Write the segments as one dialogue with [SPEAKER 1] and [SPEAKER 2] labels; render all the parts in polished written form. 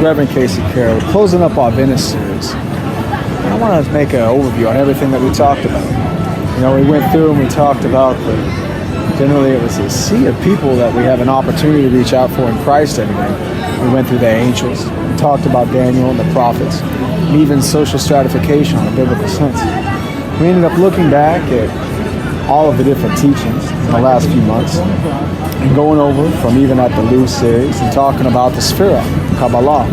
[SPEAKER 1] Reverend Kasey Carroll, closing up our Venice series. And I want to make an overview on everything that we talked about. You know, we went through and we talked about generally it was a sea of people that we have an opportunity to reach out for in Christ every day. We went through the angels, we talked about Daniel and the prophets, and even social stratification in a biblical sense. We ended up looking back at all of the different teachings in the last few months and going over from even at the Lou series and talking about the Sphira, Kabbalah,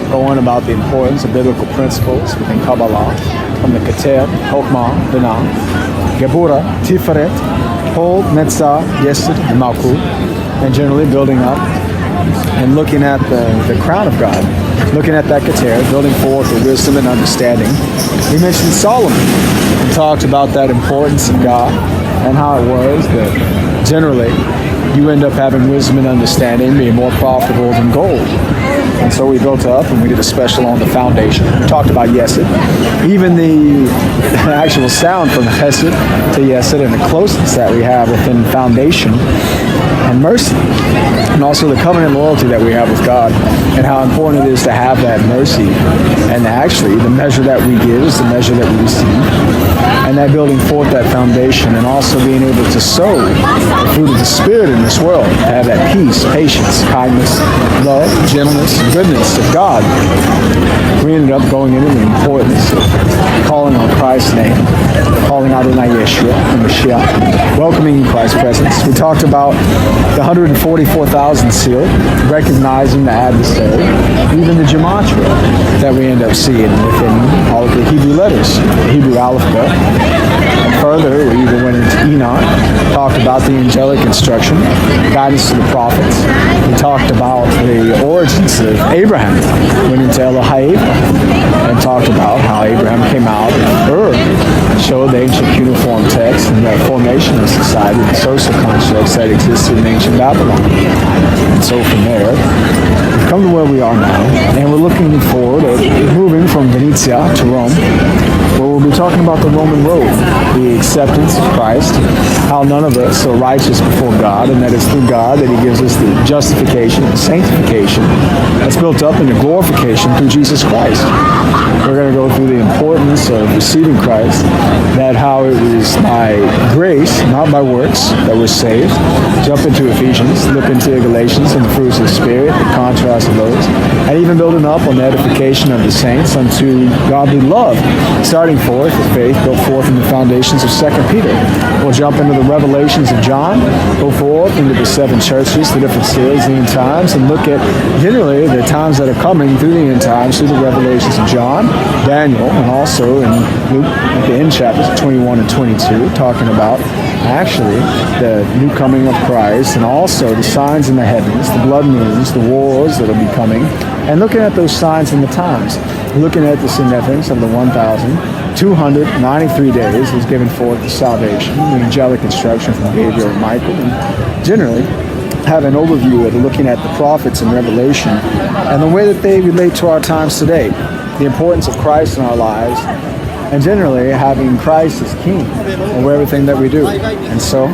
[SPEAKER 1] going about the importance of biblical principles within Kabbalah, from the Keter, Chokmah, Binah, Gebura, Tiferet, Hod, Netzah, Yesod, and Malkut, and generally building up and looking at the crown of God, looking at that Keter, building forth the wisdom and understanding. We mentioned Solomon and talked about that importance of God and how it was that generally you end up having wisdom and understanding being more profitable than gold. And so we built up and we did a special on the foundation. We talked about Yesod, even the actual sound from Chesed to Yesod and the closeness that we have within foundation and mercy, and also the covenant loyalty that we have with God, and how important it is to have that mercy. And actually, the measure that we give is the measure that we receive, and that building forth that foundation, and also being able to sow the fruit of the Spirit in this world, to have that peace, patience, kindness, love, gentleness, and goodness of God. We ended up going into the importance of calling on Christ's name, calling out Adonai Yeshua and Mashiach, welcoming Christ's presence. We talked about the 144,000 seal, recognizing the adversary, even the gematria that we end up seeing within all of the Hebrew letters, the Hebrew alphabet. And further, we even went into Enoch, talked about the angelic instruction, guidance to the prophets. We talked about the origins of Abraham, went into Elohim, and talked about how Abraham came out of Ur, showed the ancient cuneiform text and the formation of society, the social constructs that existed in ancient Babylon. And so from there, we've come to where we are now, and we're looking forward at moving from Venezia to Rome, where we'll be talking about the Roman road, the acceptance of Christ, how none of us are righteous before God, and that it's through God that He gives us the justification and sanctification that's built up into glorification through Jesus Christ. We're going to go through the importance of receiving Christ, that how it was by grace, not by works, that we're saved. Jump into Ephesians, look into Galatians and the fruits of the Spirit, the contrast of those, and even building up on the edification of the saints unto godly love, starting forth with faith, built forth in the foundations of 2 Peter. We'll jump into the revelations of John, go forth into the 7 churches, the different seals, the end times, and look at generally the times that are coming through the end times, through the revelations of John, Daniel, and also in Luke, at the end chapters 21 and 22, talking about actually the new coming of Christ, and also the signs in the heavens, the blood moons, the wars that will be coming, and looking at those signs in the times, looking at the significance of the 1,293 days is given forth the salvation, the angelic instruction from Gabriel and Michael, and generally have an overview of looking at the prophets in Revelation and the way that they relate to our times today, the importance of Christ in our lives, and generally having Christ as King over everything that we do. And so,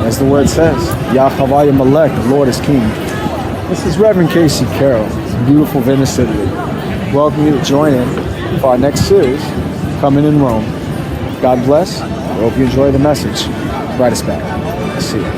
[SPEAKER 1] as the word says, Yahweh Malek, the Lord is King. This is Reverend Kasey Carroll from beautiful Venice, Italy. Welcome you to join in for our next series, Coming in Rome. God bless. I hope you enjoy the message. Write us back. See you.